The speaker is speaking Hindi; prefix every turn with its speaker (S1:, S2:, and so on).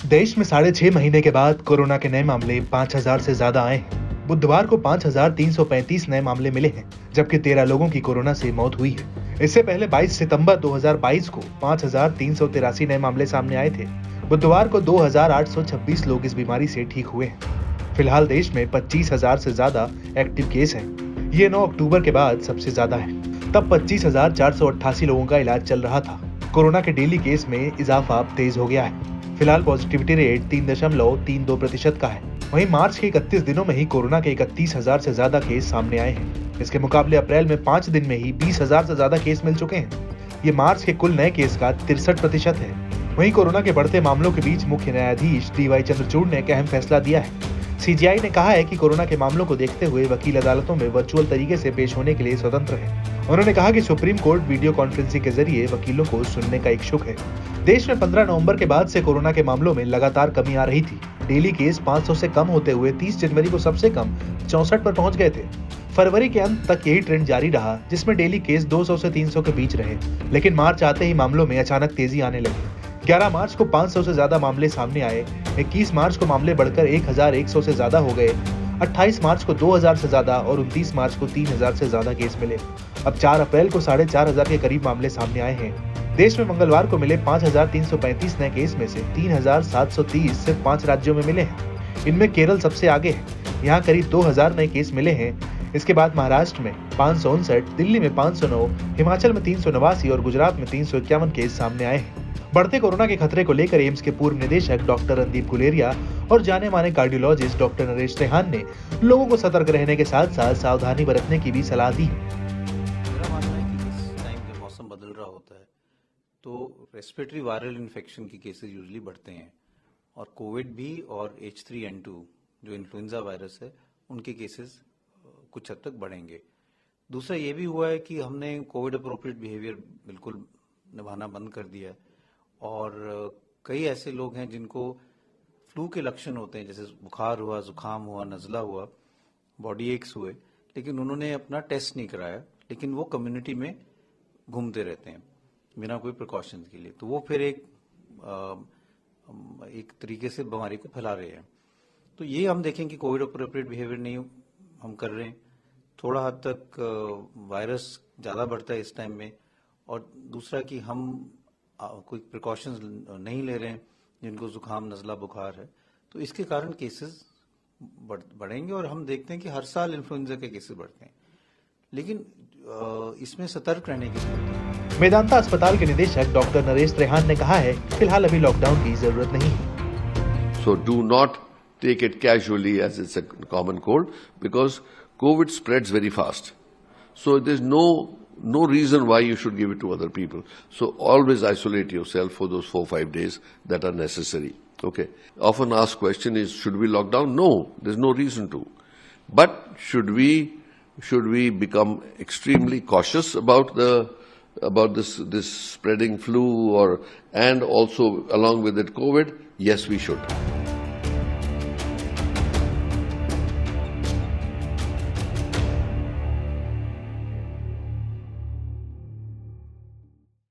S1: देश में 6.5 महीने के बाद कोरोना के नए मामले 5,000 से ज्यादा आए हैं। बुधवार को 5,335 नए मामले मिले हैं, जबकि 13 लोगों की कोरोना से मौत हुई है। इससे पहले 22 सितंबर 2022 को 5,383 नए मामले सामने आए थे। बुधवार को 2,826 लोग इस बीमारी से ठीक हुए हैं। फिलहाल देश में 25,000 से ज्यादा एक्टिव केस हैं। ये 9 अक्टूबर के बाद सबसे ज्यादा है। तब 25,488 लोगों का इलाज चल रहा था। कोरोना के डेली केस में इजाफा तेज हो गया है। फिलहाल पॉजिटिविटी रेट 3.32% का है। वहीं मार्च के 31 दिनों में ही कोरोना के 31,000 से ज्यादा केस सामने आए हैं। इसके मुकाबले अप्रैल में 5 दिन में ही 20,000 से ज्यादा केस मिल चुके हैं। ये मार्च के कुल नए केस का 63% है। वहीं कोरोना के बढ़ते मामलों के बीच मुख्य न्यायाधीश DY चंद्रचूड़ ने एक अहम फैसला दिया है। CJI ने कहा है कि कोरोना के मामलों को देखते हुए वकील अदालतों में वर्चुअल तरीके से पेश होने के लिए स्वतंत्र है। उन्होंने कहा कि सुप्रीम कोर्ट वीडियो कॉन्फ्रेंसिंग के जरिए वकीलों को सुनने का इच्छुक है। देश में 15 नवंबर के बाद से कोरोना के मामलों में लगातार कमी आ रही थी। डेली केस 500 से कम होते हुए 30 जनवरी को सबसे कम 64 पर पहुंच गए थे। फरवरी के अंत तक यही ट्रेंड जारी रहा, जिसमें डेली केस 200 से 300 के बीच रहे। लेकिन मार्च आते ही मामलों में अचानक तेजी आने लगी। 11 मार्च को 500 से ज्यादा मामले सामने आए। 21 मार्च को मामले बढ़कर 1,100 से ज्यादा हो गए। 28 मार्च को 2,000 से ज्यादा और 29 मार्च को 3,000 से ज्यादा केस मिले। अब 4 अप्रैल को 4,500 के करीब मामले सामने आए हैं। देश में मंगलवार को मिले 5,335 नए केस में से 3,730 सिर्फ 5 राज्यों में मिले हैं। इनमें केरल सबसे आगे है। यहाँ करीब 2,000 नए केस मिले हैं। इसके बाद महाराष्ट्र में 559, दिल्ली में 509, हिमाचल में 389 और गुजरात में 351 केस सामने आए हैं। बढ़ते कोरोना के खतरे को लेकर एम्स के पूर्व निदेशक डॉक्टर रणदीप गुलेरिया और जाने माने कार्डियोलॉजिस्ट डॉक्टर नरेश त्रेहान ने लोगों को सतर्क रहने के साथ साथ सावधानी बरतने की भी सलाह दी।
S2: मेरा मानना है कि इस टाइम पे मौसम बदल रहा होता है तो रेस्पिरेटरी वायरल इन्फेक्शन के केसेस यूजुअली बढ़ते हैं और कोविड भी और H3N2 जो इन्फ्लुएंजा वायरस है उनके केसेस कुछ हद तक बढ़ेंगे। दूसरा ये भी हुआ है कि हमने कोविड अप्रोप्रिएट बिहेवियर बिल्कुल निभाना बंद कर दिया है और कई ऐसे लोग हैं जिनको फ्लू के लक्षण होते हैं, जैसे बुखार हुआ, जुकाम हुआ, नज़ला हुआ, बॉडी एक्स हुए, लेकिन उन्होंने अपना टेस्ट नहीं कराया, लेकिन वो कम्युनिटी में घूमते रहते हैं बिना कोई प्रिकॉशंस के लिए, तो वो फिर एक तरीके से बीमारी को फैला रहे हैं। तो ये हम देखें कि कोविड अप्रोप्रिएट बिहेवियर नहीं हम कर रहे हैं। थोड़ा हद तक वायरस ज़्यादा बढ़ता है इस टाइम में, और दूसरा कि हम कोई प्रिकॉशंस नहीं ले रहे हैं जिनको जुकाम, नज़ला, बुखार है, तो इसके कारण केसेस बढ़ेंगे। और हम देखते हैं कि हर साल इन्फ्लुएंजा के केसेस बढ़ते हैं, लेकिन इसमें सतर्क रहने की जरूरत है।
S1: मेदांता अस्पताल के निदेशक डॉक्टर नरेश त्रेहान ने कहा है कि फिलहाल अभी लॉकडाउन की जरूरत नहीं है।
S3: So do not take it casually as it's a common cold, because COVID spreads very fast. So there's no reason why you should give it to other people. So always isolate yourself for those 4-5 days that are necessary. Okay. Often asked question is, should we lock down? No, there's no reason to. But should we become extremely cautious about this spreading flu and also along with it COVID? Yes, we should.